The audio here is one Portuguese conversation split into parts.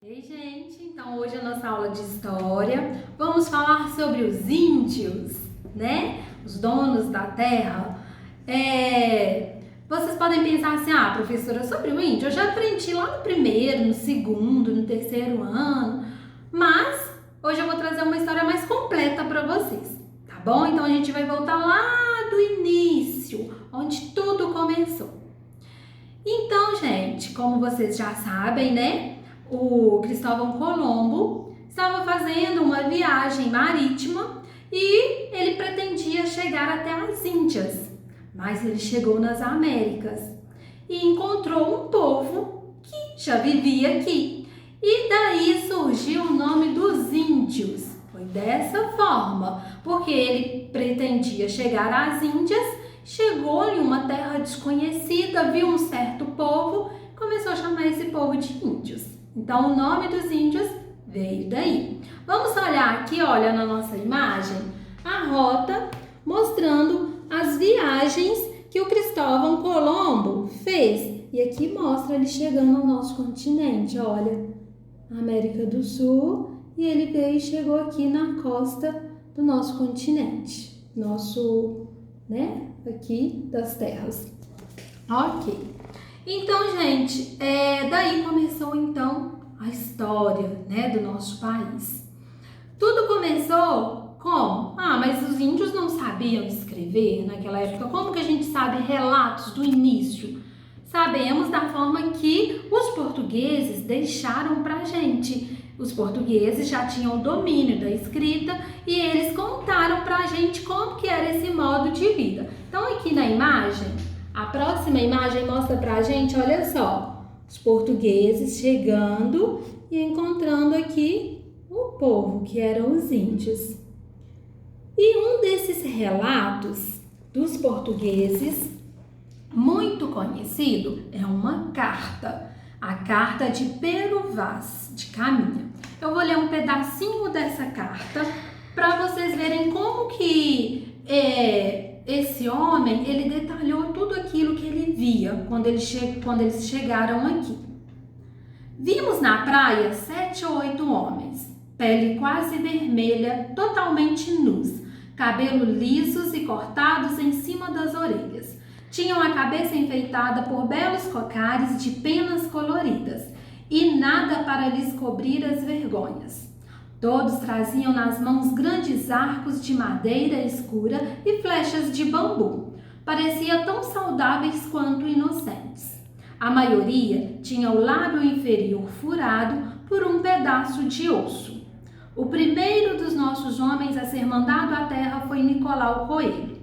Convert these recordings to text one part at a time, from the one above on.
Ei, gente, então hoje a nossa aula de história, vamos falar sobre os índios, né? Os donos da terra. Vocês podem pensar assim, professora, sobre o índio, eu já aprendi lá no primeiro, no segundo, no terceiro ano, mas hoje eu vou trazer uma história mais completa para vocês, tá bom? Então a gente vai voltar lá do início, onde tudo começou. Então, gente, como vocês já sabem, né? O Cristóvão Colombo estava fazendo uma viagem marítima e ele pretendia chegar até as Índias, mas ele chegou nas Américas e encontrou um povo que já vivia aqui. E daí surgiu o nome dos índios. Foi dessa forma, porque ele pretendia chegar às Índias, chegou em uma terra desconhecida, viu um certo povo, começou a chamar esse povo de índios. Então, o nome dos índios veio daí. Vamos olhar aqui, olha, na nossa imagem, a rota mostrando as viagens que o Cristóvão Colombo fez. E aqui mostra ele chegando ao nosso continente, olha, América do Sul, e ele veio e chegou aqui na costa do nosso continente, aqui das terras. Ok. Então, gente, daí começou então a história, do nosso país. Tudo começou como? Mas os índios não sabiam escrever naquela época. Como que a gente sabe relatos do início? Sabemos da forma que os portugueses deixaram pra gente. Os portugueses já tinham o domínio da escrita e eles contaram pra gente como que era esse modo de vida. Então, aqui na imagem, a próxima imagem mostra pra gente, olha só, os portugueses chegando e encontrando aqui o povo, que eram os índios. E um desses relatos dos portugueses, muito conhecido, é uma carta, a carta de Pero Vaz de Caminha. Eu vou ler um pedacinho dessa carta para vocês verem como que esse homem, ele detalhou tudo aquilo que ele via quando eles chegaram aqui. Vimos na praia 7 ou 8 homens, pele quase vermelha, totalmente nus, cabelo lisos e cortados em cima das orelhas. Tinham a cabeça enfeitada por belos cocares de penas coloridas e nada para lhes cobrir as vergonhas. Todos traziam nas mãos grandes arcos de madeira escura e flechas de bambu. Pareciam tão saudáveis quanto inocentes. A maioria tinha o lábio inferior furado por um pedaço de osso. O primeiro dos nossos homens a ser mandado à terra foi Nicolau Coelho.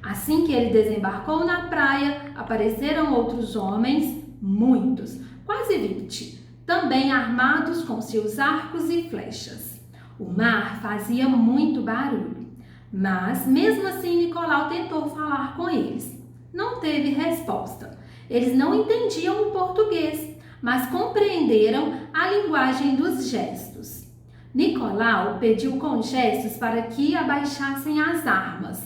Assim que ele desembarcou na praia, apareceram outros homens, muitos, quase 20, também armados com seus arcos e flechas. O mar fazia muito barulho, mas mesmo assim Nicolau tentou falar com eles. Não teve resposta. Eles não entendiam o português, mas compreenderam a linguagem dos gestos. Nicolau pediu com gestos para que abaixassem as armas.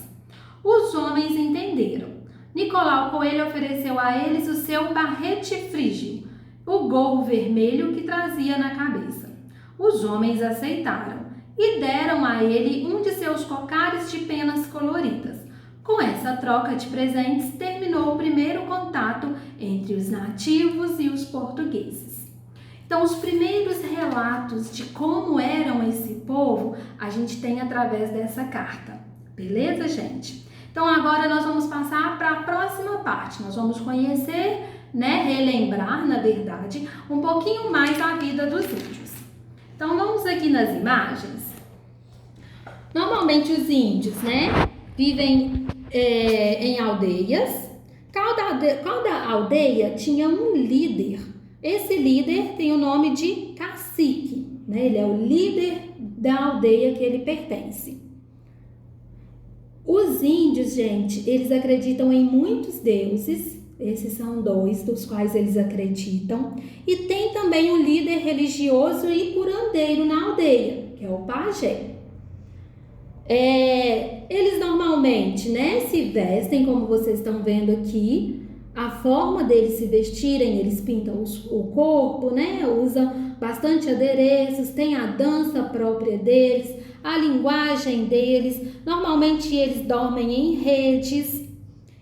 Os homens entenderam. Nicolau Coelho ofereceu a eles o seu barrete frígio, o gorro vermelho que trazia na cabeça. Os homens aceitaram e deram a ele um de seus cocares de penas coloridas. Com essa troca de presentes, terminou o primeiro contato entre os nativos e os portugueses. Então, os primeiros relatos de como eram esse povo, a gente tem através dessa carta. Beleza, gente? Então, agora nós vamos passar para a próxima parte. Nós vamos conhecer, relembrar, na verdade, um pouquinho mais a vida dos índios. Então, vamos aqui nas imagens. Normalmente os índios, vivem em aldeias. Cada aldeia tinha um líder. Esse líder tem o nome de cacique, Ele é o líder da aldeia que ele pertence. Os índios, gente, eles acreditam em muitos deuses. Esses são 2 dos quais eles acreditam. E tem também um líder religioso e curandeiro na aldeia, que é o pajé. Eles normalmente, se vestem como vocês estão vendo aqui. A forma deles se vestirem, eles pintam o corpo, usam bastante adereços, tem a dança própria deles, a linguagem deles. Normalmente eles dormem em redes.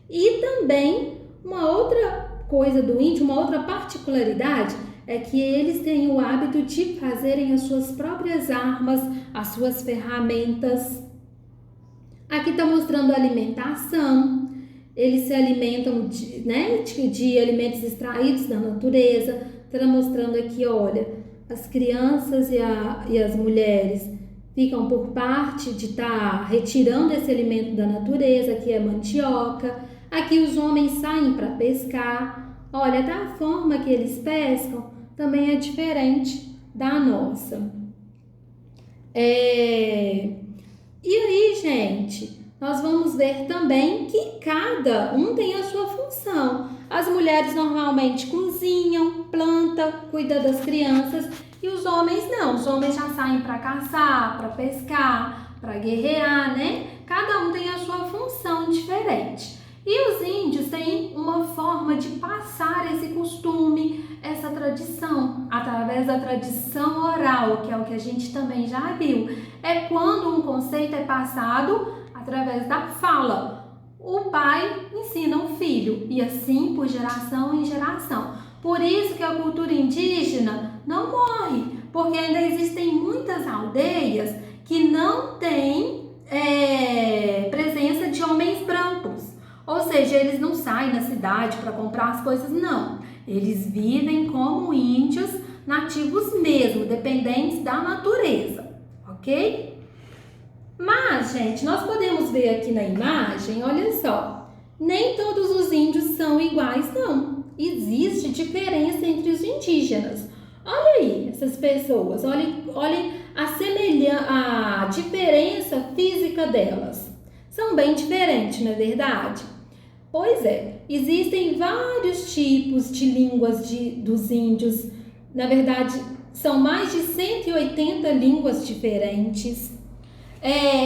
E também uma outra coisa do índio, uma outra particularidade é que eles têm o hábito de fazerem as suas próprias armas, as suas ferramentas. Aqui está mostrando a alimentação. Eles se alimentam de alimentos extraídos da natureza. Está mostrando aqui, olha, as crianças e as mulheres ficam por parte de estar retirando esse alimento da natureza, que é mandioca. Aqui os homens saem para pescar. Olha, da forma que eles pescam também é diferente da nossa. E aí, gente, nós vamos ver também que cada um tem a sua função. As mulheres normalmente cozinham, plantam, cuidam das crianças e os homens não. Os homens já saem para caçar, para pescar, para guerrear, né? Cada um tem a sua função diferente. E os índios têm uma forma de passar esse costume, essa tradição, através da tradição oral, que é o que a gente também já viu. É quando um conceito é passado através da fala. O pai ensina o filho e assim por geração em geração. Por isso que a cultura indígena não morre, porque ainda existem muitas aldeias que não têm presença de homens brancos. Ou seja, eles não saem na cidade para comprar as coisas, não. Eles vivem como índios nativos mesmo, dependentes da natureza, ok? Mas, gente, nós podemos ver aqui na imagem, olha só, nem todos os índios são iguais, não. Existe diferença entre os indígenas. Olha aí essas pessoas, olhem a diferença física delas. São bem diferentes, não é verdade? Pois é, existem vários tipos de línguas dos índios. Na verdade, são mais de 180 línguas diferentes.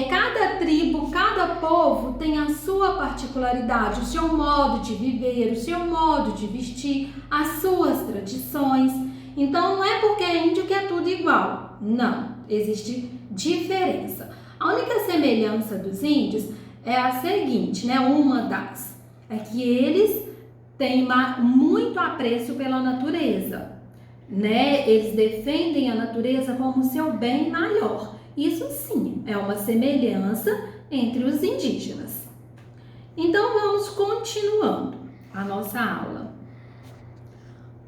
Cada tribo, cada povo tem a sua particularidade, o seu modo de viver, o seu modo de vestir, as suas tradições. Então, não é porque é índio que é tudo igual. Não, existe diferença. A única semelhança dos índios é a seguinte, né? Uma das é que eles têm muito apreço pela natureza, né? Eles defendem a natureza como seu bem maior. Isso sim é uma semelhança entre os indígenas. Então vamos continuando a nossa aula.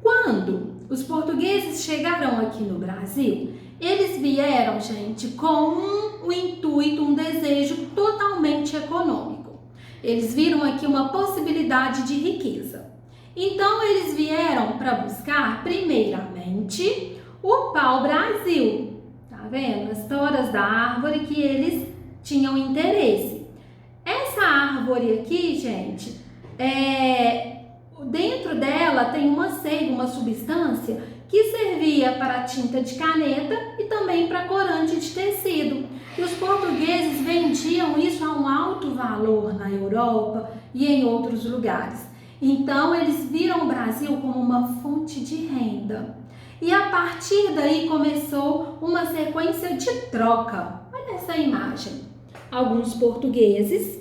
Quando os portugueses chegaram aqui no Brasil, eles vieram, gente, com um intuito, um desejo totalmente econômico. Eles viram aqui uma possibilidade de riqueza. Então, eles vieram para buscar, primeiramente, o pau-brasil. Tá vendo? As toras da árvore que eles tinham interesse. Essa árvore aqui, gente, dentro dela tem uma seiva, uma substância que servia para tinta de caneta e também para corante de tecido. E os portugueses vendiam isso a um alto valor na Europa e em outros lugares. Então, eles viram o Brasil como uma fonte de renda. E a partir daí começou uma sequência de troca. Olha essa imagem. Alguns portugueses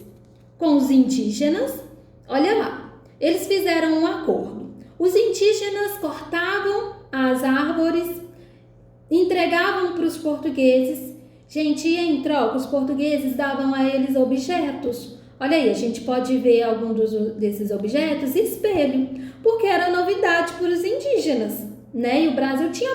com os indígenas, olha lá, eles fizeram um acordo. Os indígenas cortavam as árvores, entregavam para os portugueses. Gente, e em troca, os portugueses davam a eles objetos. Olha aí, a gente pode ver algum desses objetos, espelho, porque era novidade para os indígenas, né? E o Brasil tinha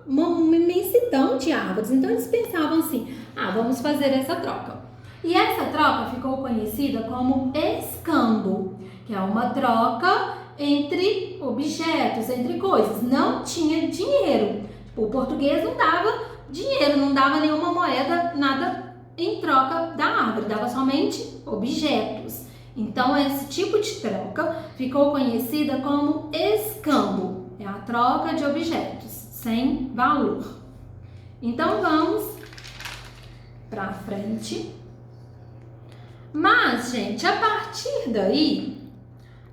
uma imensidão de árvores, então eles pensavam assim, vamos fazer essa troca. E essa troca ficou conhecida como escambo, que é uma troca entre objetos, entre coisas. Não tinha dinheiro. O português não dava dinheiro, não dava nenhuma moeda, nada em troca da árvore, dava somente objetos. Então, esse tipo de troca ficou conhecida como escambo. É a troca de objetos sem valor. Então, vamos para frente. Mas, gente, a partir daí,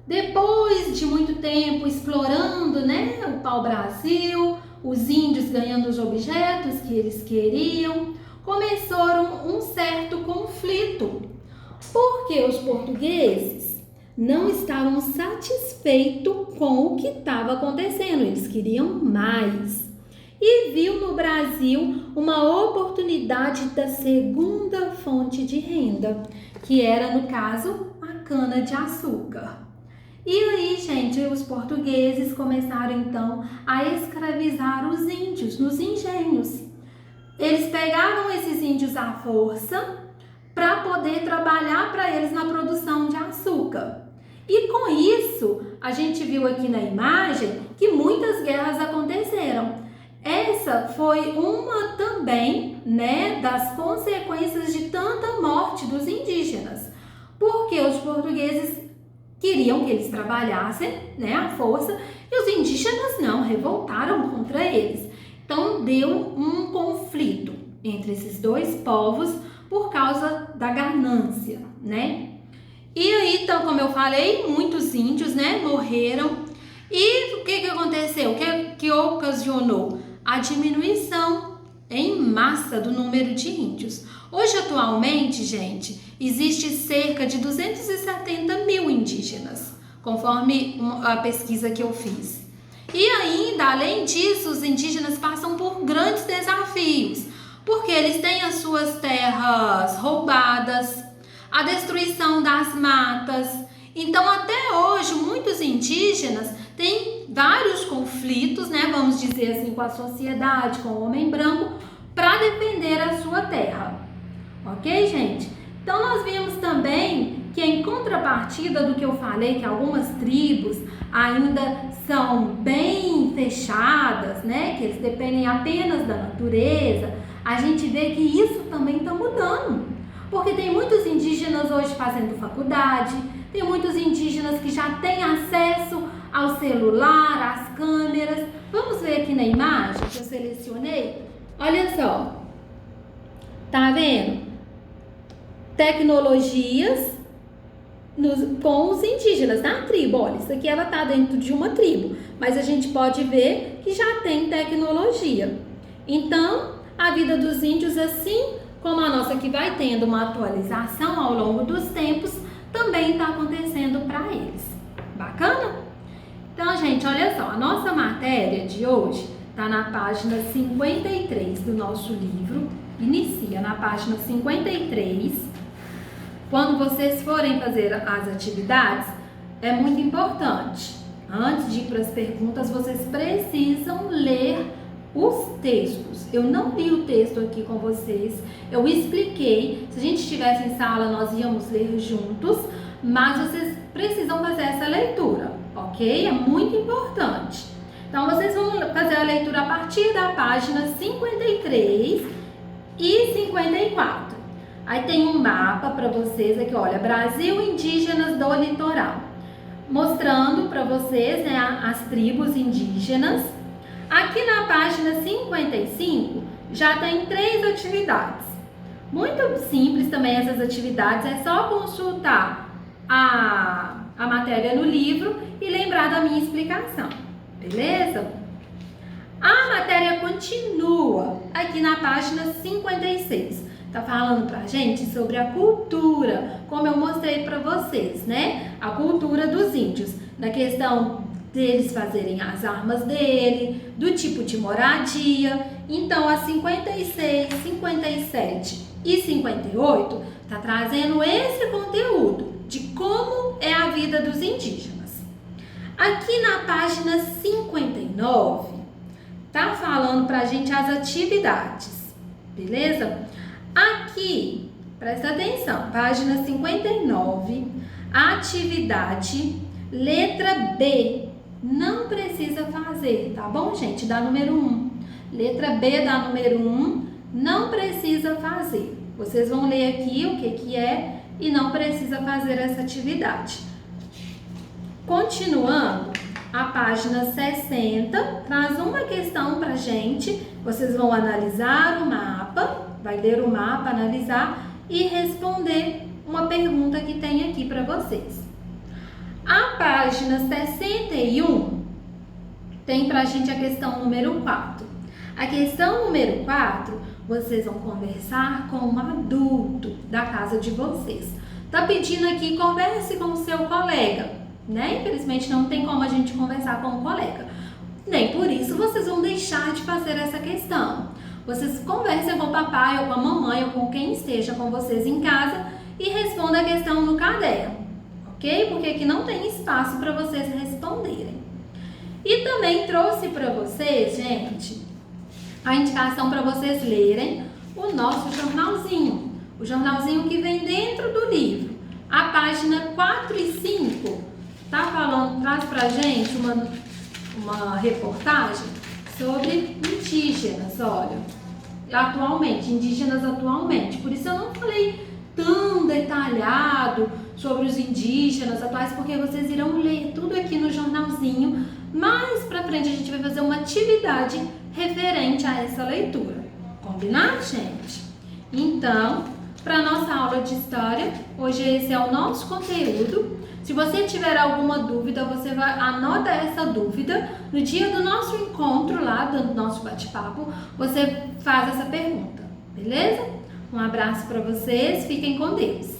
depois de muito tempo explorando, né, o pau-brasil, os índios ganhando os objetos que eles queriam, começaram um certo conflito, porque os portugueses não estavam satisfeitos com o que estava acontecendo, eles queriam mais. E viu no Brasil uma oportunidade da segunda fonte de renda, que era, no caso, a cana-de-açúcar. E aí, gente, os portugueses começaram então a escravizar os índios nos engenhos. Eles pegavam esses índios à força para poder trabalhar para eles na produção de açúcar. E com isso, a gente viu aqui na imagem que muitas guerras aconteceram. Essa foi uma também, né, das consequências de tanta morte dos indígenas, porque os portugueses queriam que eles trabalhassem, né, à força, e os indígenas não, revoltaram contra eles. Então deu um conflito entre esses dois povos por causa da ganância, né? E aí, então, como eu falei, muitos índios, né, morreram. E o que aconteceu? O que ocasionou? A diminuição em massa do número de índios. Hoje, atualmente, gente, existe cerca de 270 mil indígenas, conforme a pesquisa que eu fiz. E ainda, além disso, os indígenas passam por grandes desafios, porque eles têm as suas terras roubadas, a destruição das matas. Então, até hoje, muitos indígenas têm vários conflitos, né, vamos dizer assim, com a sociedade, com o homem branco, para defender a sua terra. Ok, gente? Então, nós vimos também que, em contrapartida do que eu falei, que algumas tribos ainda são bem fechadas, né, que eles dependem apenas da natureza, a gente vê que isso também está mudando. Porque tem muitos indígenas hoje fazendo faculdade, tem muitos indígenas que já têm acesso ao celular, às câmeras. Vamos ver aqui na imagem que eu selecionei? Olha só. Tá vendo? Tecnologias com os indígenas na tribo. Olha, isso aqui ela tá dentro de uma tribo, mas a gente pode ver que já tem tecnologia. Então, a vida dos índios, assim como a nossa, que vai tendo uma atualização ao longo dos tempos, também está acontecendo para eles. Bacana? Então, gente, olha só, a nossa matéria de hoje está na página 53 do nosso livro. Inicia na página 53. Quando vocês forem fazer as atividades, é muito importante. Antes de ir para as perguntas, vocês precisam ler os textos. Eu não li o texto aqui com vocês, eu expliquei. Se a gente estivesse em sala, nós íamos ler juntos, mas vocês precisam fazer essa leitura, ok? É muito importante. Então, vocês vão fazer a leitura a partir da página 53 e 54. Aí tem um mapa para vocês aqui, olha, Brasil Indígenas do Litoral, mostrando para vocês, né, as tribos indígenas. Aqui na página 55 já tem 3 atividades. Muito simples também essas atividades, é só consultar a matéria no livro e lembrar da minha explicação, beleza? A matéria continua aqui na página 56. Tá falando pra gente sobre a cultura, como eu mostrei pra vocês, né? A cultura dos índios, na questão deles fazerem as armas dele, do tipo de moradia. Então, as 56, 57 e 58 tá trazendo esse conteúdo de como é a vida dos indígenas. Aqui na página 59 tá falando pra gente as atividades, beleza? Aqui, presta atenção, página 59, atividade letra B. Não precisa fazer, tá bom, gente? Da número 1. Letra B da número 1, não precisa fazer. Vocês vão ler aqui o que é e não precisa fazer essa atividade. Continuando, a página 60 traz uma questão pra gente. Vocês vão analisar o mapa, vai ler o mapa, analisar e responder uma pergunta que tem aqui para vocês. A página 61 tem pra gente a questão número 4. A questão número 4, vocês vão conversar com um adulto da casa de vocês. Tá pedindo aqui, converse com o seu colega, né? Infelizmente não tem como a gente conversar com o colega. Nem por isso vocês vão deixar de fazer essa questão. Vocês conversem com o papai ou com a mamãe ou com quem esteja com vocês em casa e respondam a questão no caderno, ok? Porque aqui não tem espaço para vocês responderem. E também trouxe para vocês, gente, a indicação para vocês lerem o nosso jornalzinho. O jornalzinho que vem dentro do livro. A página 4 e 5 tá falando, traz pra gente uma reportagem sobre indígenas, olha. Indígenas atualmente. Por isso eu não falei tão detalhado sobre os indígenas atuais, porque vocês irão ler tudo aqui no jornalzinho. Mais pra frente a gente vai fazer uma atividade referente a essa leitura. Combinado, gente? Então, para nossa aula de história, hoje esse é o nosso conteúdo. Se você tiver alguma dúvida, você anota essa dúvida. No dia do nosso encontro lá, do nosso bate-papo, você faz essa pergunta, beleza? Um abraço para vocês, fiquem com Deus.